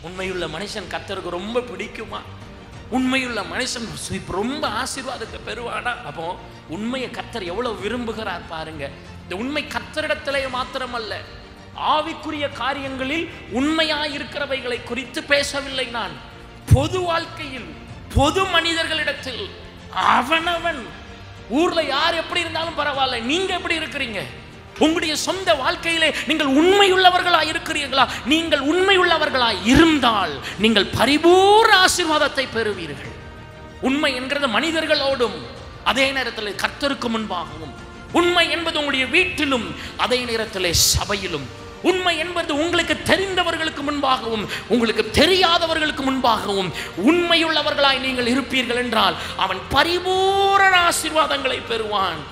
உண்மையுள்ள மனுஷன் கர்த்தருக்கு ரொம்ப பிடிக்குமா? உண்மையுள்ள மனுஷன் ரொம்ப ஆசீர்வாதத்தை பெறுவானா? அப்போ உண்மையை கர்த்தர் எவ்வளவு விரும்புகிறார் பாருங்க. இந்த உண்மை கர்த்தரிடத்திலே மாத்திரமல்ல, ஆவிக்குரிய காரியங்களில் உண்மையாய் இருக்கிறவைகளை குறித்து பேசவில்லை நான். பொது வாழ்க்கையில், பொது மனிதர்களிடத்தில், அவனவன் ஊர்ல யார் எப்படி இருந்தாலும் பரவாயில்ல, நீங்க எப்படி இருக்கிறீங்க? உங்களுடைய சொந்த வாழ்க்கையிலே நீங்கள் உண்மையுள்ளவர்களாய் இருக்கிறீர்களா? நீங்கள் உண்மையுள்ளவர்களாய் இருந்தால் நீங்கள் பரிபூர்ண ஆசீர்வாதத்தை பெறுவீர்கள். உண்மை என்கிறது மனிதர்களோடும், அதே நேரத்தில் கர்த்தருக்கு முன்பாகவும். உண்மை என்பது உங்களுடைய வீட்டிலும், அதே நேரத்தில் சபையிலும். உண்மை என்பது உங்களுக்கு தெரிந்தவர்களுக்கு முன்பாகவும், உங்களுக்கு தெரியாதவர்களுக்கு முன்பாகவும் உண்மையுள்ளவர்களாய் நீங்கள் இருப்பீர்கள் என்றால் அவன் பரிபூரண ஆசீர்வாதங்களை பெறுவான்.